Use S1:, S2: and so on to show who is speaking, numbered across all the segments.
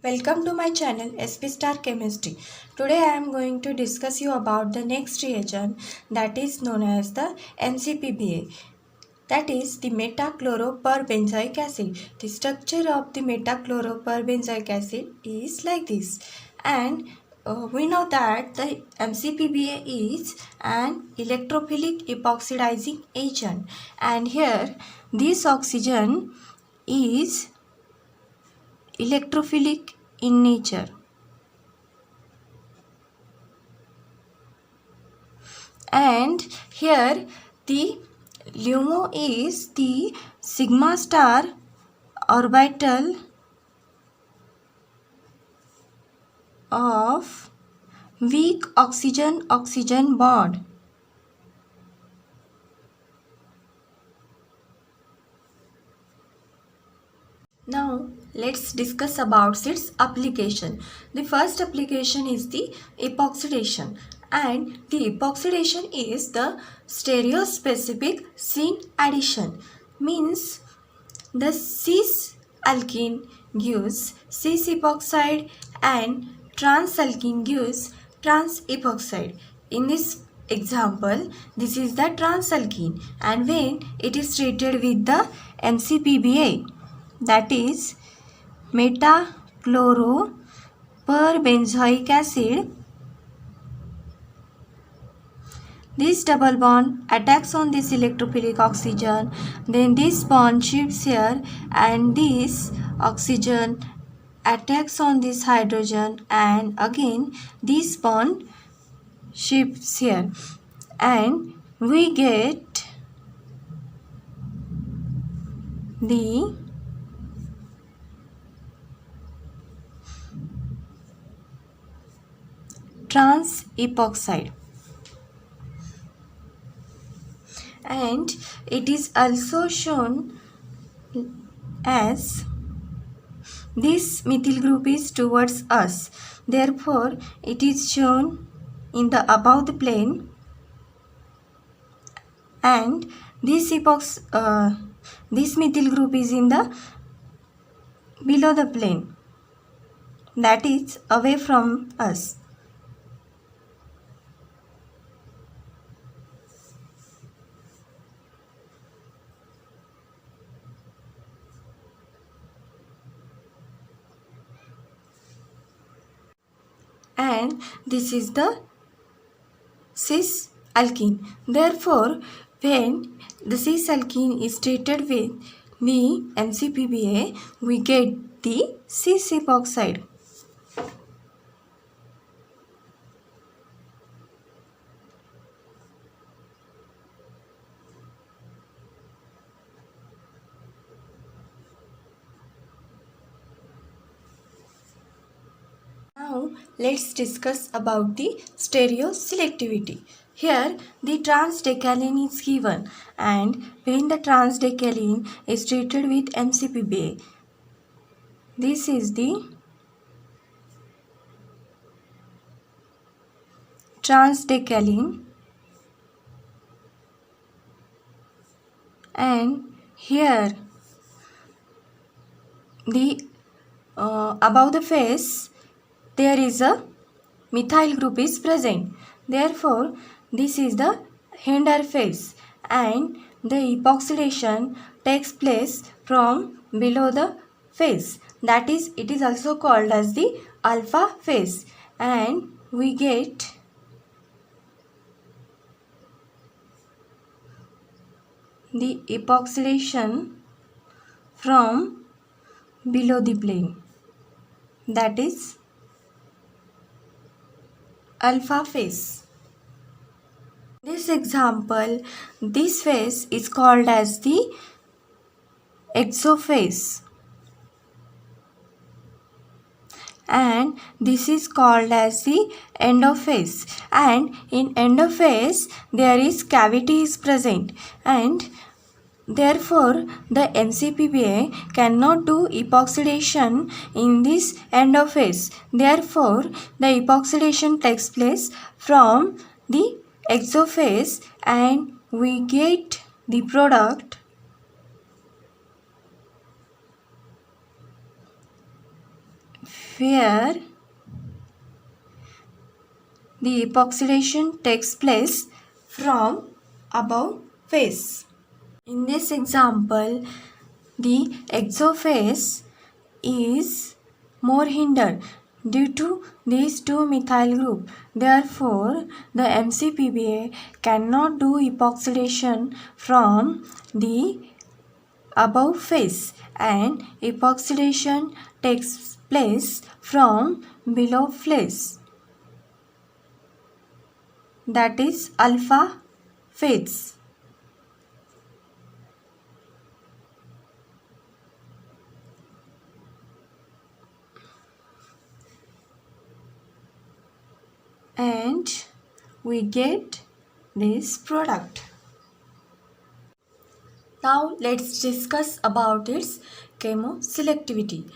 S1: Welcome to my channel SP Star Chemistry. Today I am going to discuss you about the next reagent that is known as the MCPBA. That is the metachloroperbenzoic acid. The structure of the metachloroperbenzoic acid is like this. And we know that the MCPBA is an electrophilic epoxidizing agent. And here this oxygen is electrophilic in nature, and here the LUMO is the sigma star orbital of weak oxygen bond. Now let's discuss about its application. The first application is the epoxidation, and the epoxidation is the stereospecific syn addition. Means the cis alkene gives cis epoxide and trans alkene gives trans epoxide. In this example, this is the trans alkene, and when it is treated with the MCPBA, that is metachloroperbenzoic acid, this double bond attacks on this electrophilic oxygen, then this bond shifts here and this oxygen attacks on this hydrogen, and again this bond shifts here, and we get the trans epoxide. And it is also shown as this methyl group is towards us, therefore it is shown in the above the plane, and this methyl group is in the below the plane, that is away from us. And this is the cis alkene. Therefore, when the cis alkene is treated with the MCPBA, we get the cis epoxide. Now let's discuss about the stereoselectivity. Here the transdecalene is given, and when the transdecalene is treated with MCPBA, this is the transdecalene, and here the above the face there is a methyl group is present. Therefore, this is the Hendler phase, and the epoxidation takes place from below the phase. That is, it is also called as the alpha phase, and we get the epoxidation from below the plane, that is alpha phase. This example, this phase is called as the exophase, and this is called as the endophase, and in endophase there is cavity is present, and therefore the MCPBA cannot do epoxidation in this endophase. Therefore the epoxidation takes place from the exophase, and we get the product where the epoxidation takes place from above phase. In this example, the exophase is more hindered due to these two methyl group. Therefore, the MCPBA cannot do epoxidation from the above phase and epoxidation takes place from below phase, that is alpha phase. And we get this product. Now let's discuss about its chemoselectivity.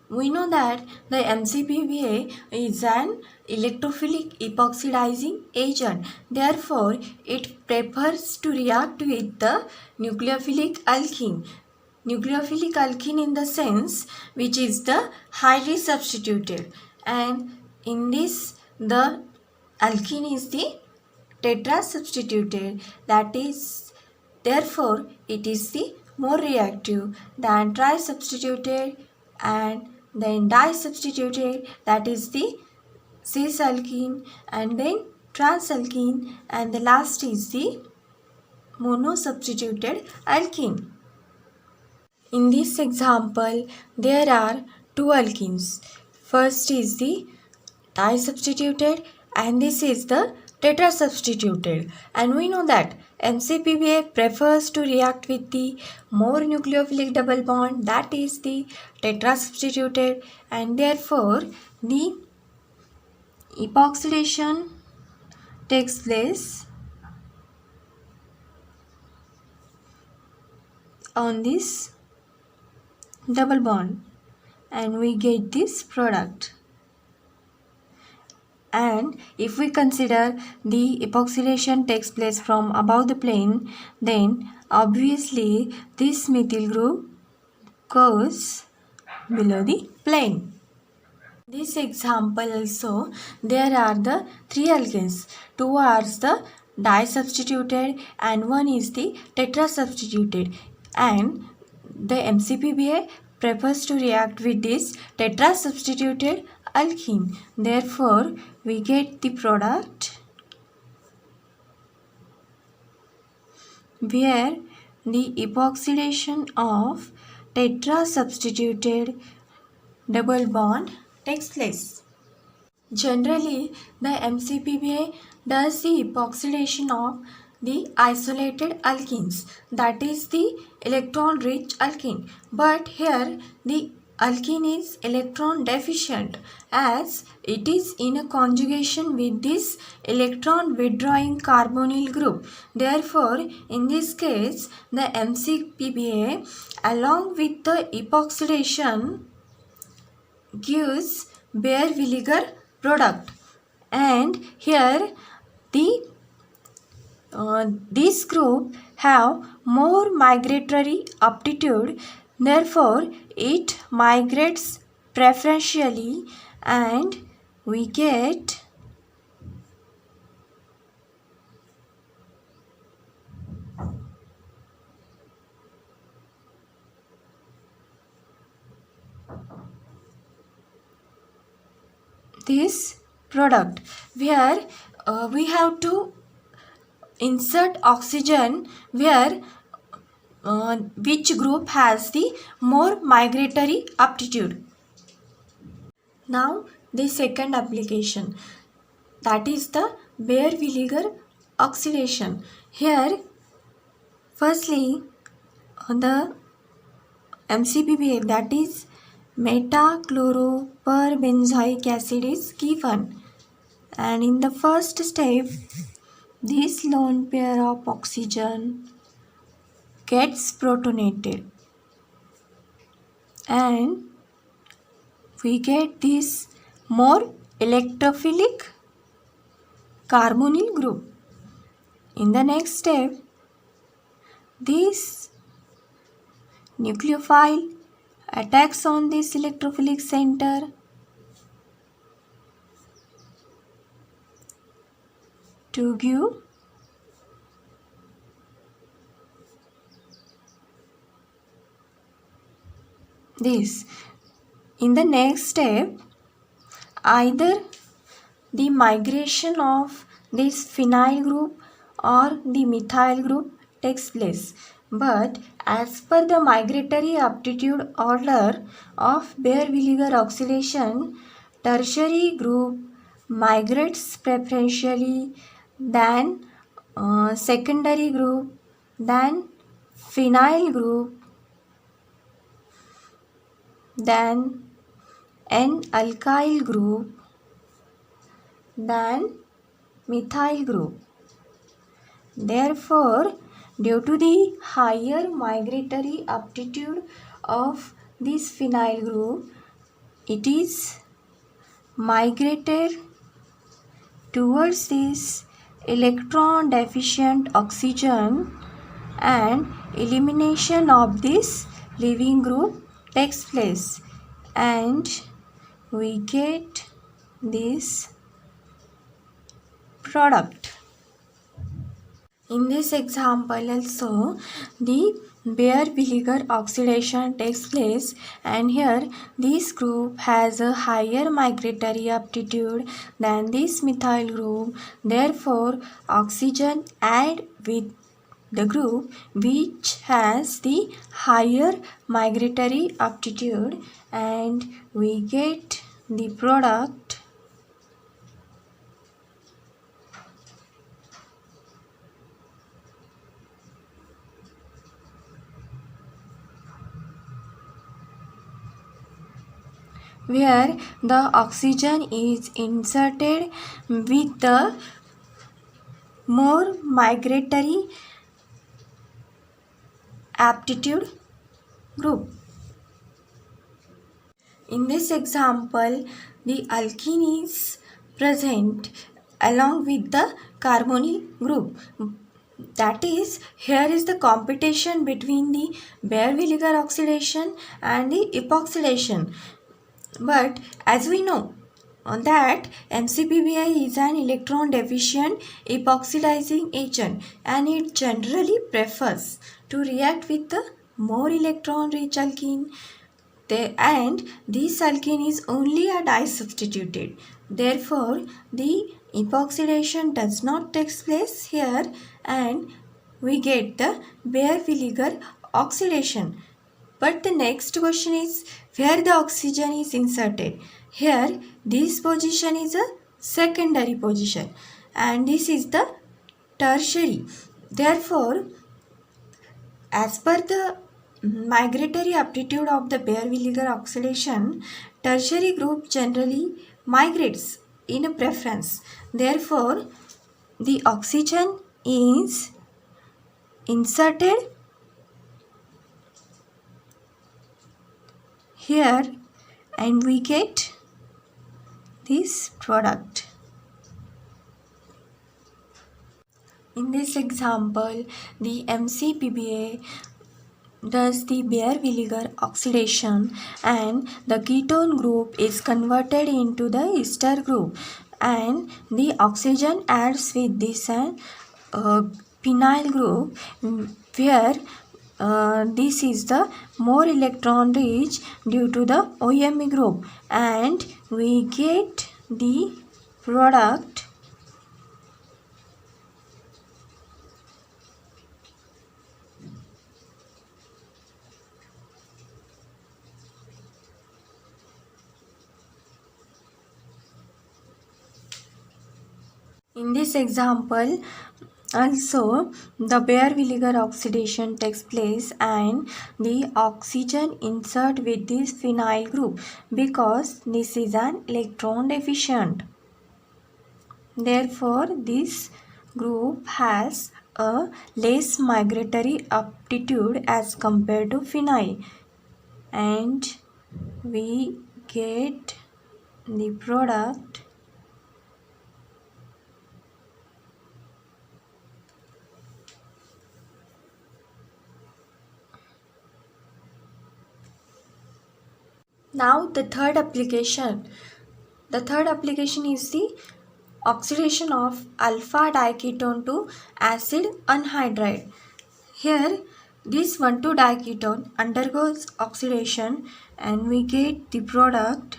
S1: We know that the MCPBA is an electrophilic epoxidizing agent. Therefore, it prefers to react with the nucleophilic alkene. Nucleophilic alkene in the sense which is the highly substituted, and in this the alkene is the tetrasubstituted, that is therefore it is the more reactive than trisubstituted, and then disubstituted, that is the cis alkene, and then transalkene, and the last is the monosubstituted alkene. In this example, there are two alkenes. First is the disubstituted and this is the tetrasubstituted, and we know that MCPBA prefers to react with the more nucleophilic double bond, that is the tetrasubstituted, and therefore the epoxidation takes place on this double bond and we get this product. And if we consider the epoxidation takes place from above the plane, then obviously this methyl group goes below the plane. This example also, there are the three alkenes. Two are the disubstituted and one is the tetrasubstituted, and the MCPBA prefers to react with this tetrasubstituted alkene. Therefore, we get the product where the epoxidation of tetrasubstituted double bond takes place. Generally, the MCPBA does the epoxidation of the isolated alkenes, that is the electron rich alkene, but here the alkene is electron deficient as it is in a conjugation with this electron withdrawing carbonyl group. Therefore, in this case, the MCPBA along with the epoxidation gives Baeyer-Villiger product, and here the this group have more migratory aptitude, therefore it migrates preferentially and we get this product where we have to insert oxygen where which group has the more migratory aptitude. Now the second application, that is the Baeyer-Villiger oxidation. Here firstly the MCPBA, that is metachloroperbenzoic acid, is given, and in the first step this lone pair of oxygen gets protonated and we get this more electrophilic carbonyl group. In the next step, this nucleophile attacks on this electrophilic center to give this. In the next step, either the migration of this phenyl group or the methyl group takes place. But as per the migratory aptitude order of Baeyer-Villiger oxidation, tertiary group migrates preferentially than secondary group, than phenyl group, than N-alkyl group, than methyl group. Therefore, due to the higher migratory aptitude of this phenyl group, it is migrated towards this electron deficient oxygen, and elimination of this leaving group takes place, and we get this product. In this example also, the Baeyer-Villiger oxidation takes place, and here this group has a higher migratory aptitude than this methyl group. Therefore, oxygen add with the group which has the higher migratory aptitude, and we get the product where the oxygen is inserted with the more migratory aptitude group. In this example, the alkene is present along with the carbonyl group. That is, here is the competition between the Baeyer-Villiger oxidation and the epoxidation. But as we know that MCPBI is an electron deficient epoxidizing agent, and it generally prefers to react with the more electron rich alkene, and this alkene is only a disubstituted. Therefore, the epoxidation does not take place here, and we get the Baeyer-Villiger oxidation. But the next question is where the oxygen is inserted. Here, this position is a secondary position, and this is the tertiary. Therefore, as per the migratory aptitude of the Baeyer-Villiger oxidation, tertiary group generally migrates in a preference. Therefore, the oxygen is inserted here, and we get this product. In this example, the MCPBA does the Baeyer-Villiger oxidation, and the ketone group is converted into the ester group, and the oxygen adds with this phenyl group, where this is the more electron rich due to the OMe group, and we get the product in this example. Also, the Baeyer-Villiger oxidation takes place, and the oxygen insert with this phenyl group because this is an electron deficient. Therefore, this group has a less migratory aptitude as compared to phenyl, and we get the product now. The third application is the oxidation of alpha diketone to acid anhydride. Here this 1,2-diketone undergoes oxidation and we get the product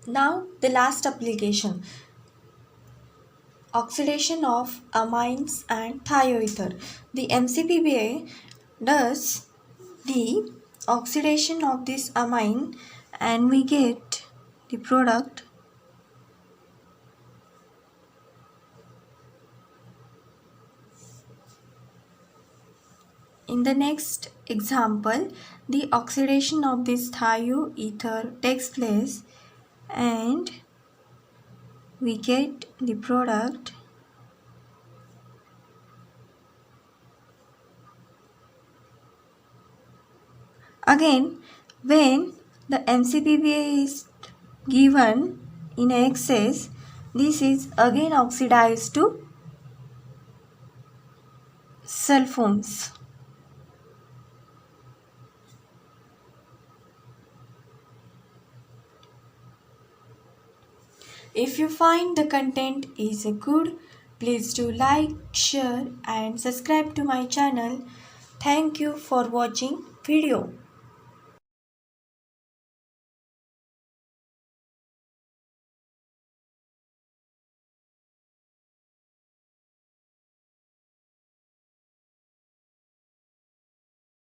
S1: Now the last application, oxidation of amines and thioether. The MCPBA does the oxidation of this amine and we get the product in the next example. The oxidation of this thioether takes place and we get the product again. When the MCPBA is given in excess, this is again oxidized to sulfones. If you find the content is good, please do like, share and subscribe to my channel. Thank you for watching video.